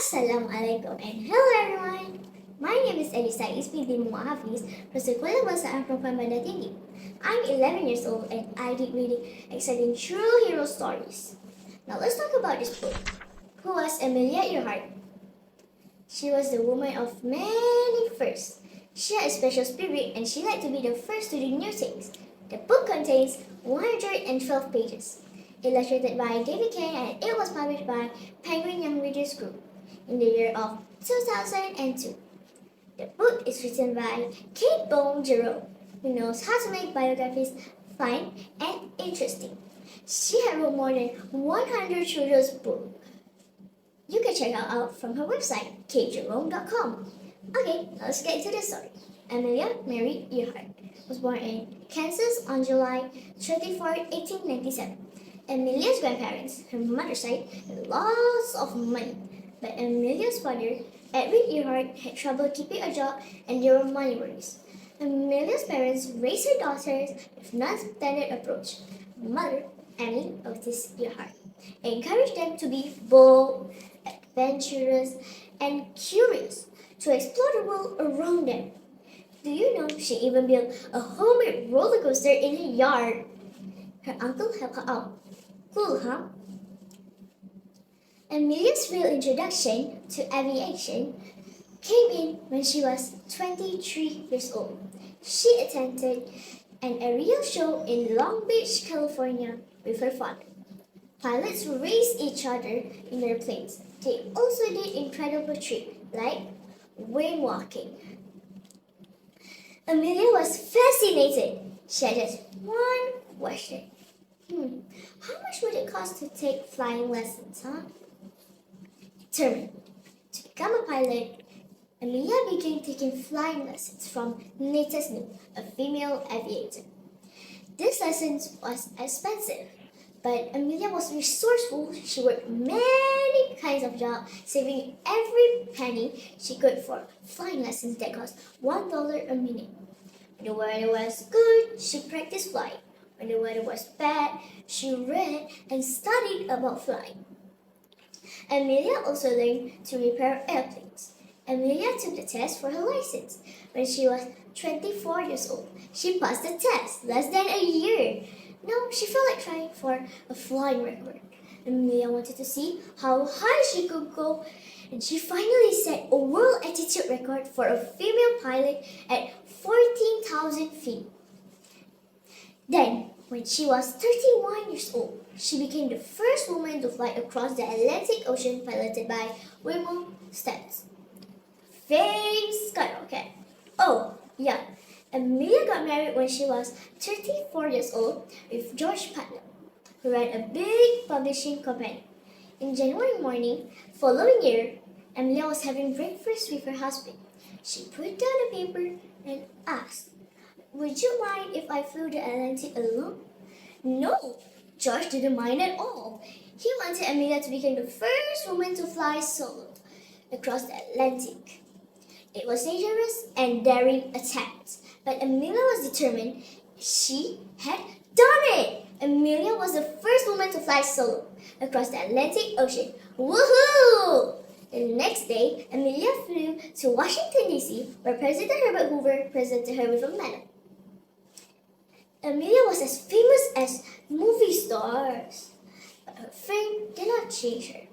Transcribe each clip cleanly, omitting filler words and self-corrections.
Assalamualaikum and hello everyone. My name is Elisa Binti Hafez from Sekolah Bahasa from Bandar Tinggi. I'm 11 years old and I did reading exciting true hero stories. Now let's talk about this book. Who was Amelia Earhart? She was the woman of many firsts. She had a special spirit and she liked to be the first to do new things. The book contains 112 pages, illustrated by David Kane, and it was published by Penguin Young Readers Group in the year of 2002. The book is written by Kate Bone Jerome, who knows how to make biographies fun and interesting. She had wrote more than 100 children's books. You can check her out from her website, katejerome.com. Okay, let's get to the story. Amelia Mary Earhart was born in Kansas on July 24, 1897. Amelia's grandparents, her mother's side, had lots of money, but Amelia's father, Edwin Earhart, had trouble keeping a job and there were money worries. Amelia's parents raised her daughters with non-standard approach. Mother, Annie Otis Earhart, encouraged them to be bold, adventurous, and curious, to explore the world around them. Do you know she even built a homemade roller coaster in her yard? Her uncle helped her out. Cool, huh? Amelia's real introduction to aviation came in when she was 23 years old. She attended an aerial show in Long Beach, California with her father. Pilots raced each other in their planes. They also did incredible tricks like wing walking. Amelia was fascinated. She had just one question. How much would it cost to take flying lessons, huh? Determined to become a pilot, Amelia began taking flying lessons from Nita Snoop, a female aviator. This lesson was expensive, but Amelia was resourceful. She worked many kinds of jobs, saving every penny she could for flying lessons that cost $1 a minute. When the weather was good, she practiced flying. When the weather was bad, she read and studied about flying. Amelia also learned to repair airplanes. Amelia took the test for her license when she was 24 years old. She passed the test less than a year. Now she felt like trying for a flying record. Amelia wanted to see how high she could go, and she finally set a world altitude record for a female pilot at 14,000 feet. Then, when she was 31 years old, she became the first woman to fly across the Atlantic Ocean, piloted by William Stevens. Famed skyrocket. Oh, yeah. Amelia got married when she was 34 years old with George Putnam, who ran a big publishing company. In January morning, following year, Amelia was having breakfast with her husband. She put down the paper and asked, "Would you mind if I flew the Atlantic alone?" No, George didn't mind at all. He wanted Amelia to become the first woman to fly solo across the Atlantic. It was dangerous and daring attempt, but Amelia was determined. She had done it! Amelia was the first woman to fly solo across the Atlantic Ocean. Woohoo! The next day, Amelia flew to Washington, D.C., where President Herbert Hoover presented her with a medal. Amelia was as famous as movie stars, but her fame did not change her.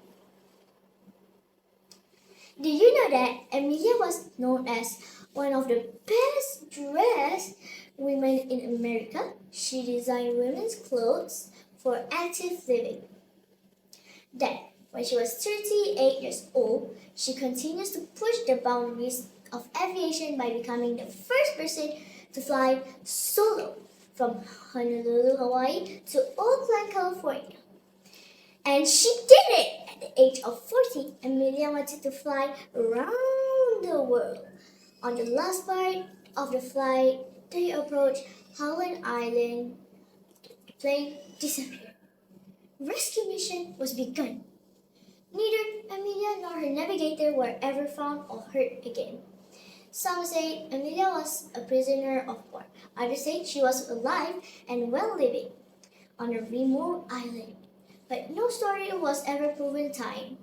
Did you know that Amelia was known as one of the best dressed women in America? She designed women's clothes for active living. Then, when she was 38 years old, she continues to push the boundaries of aviation by becoming the first person to fly solo from Honolulu, Hawaii to Oakland, California. And she did it! At the age of 40, Amelia wanted to fly around the world. On the last part of the flight, they approached Howland Island. The plane disappeared. Rescue mission was begun. Neither Amelia nor her navigator were ever found or heard again. Some say Amelia was a prisoner of war. Others say she was alive and well living on a remote island. But no story was ever proven time.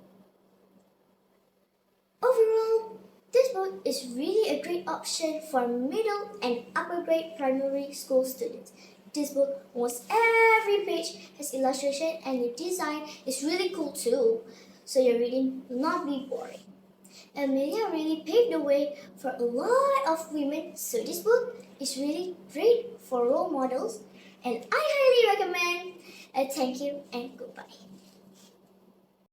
book is really a great option for middle and upper grade primary school students. This book, almost every page has illustration and the design is really cool too, so your reading will not be boring. Amelia really paved the way for a lot of women, so this book is really great for role models and I highly recommend. Thank you and goodbye.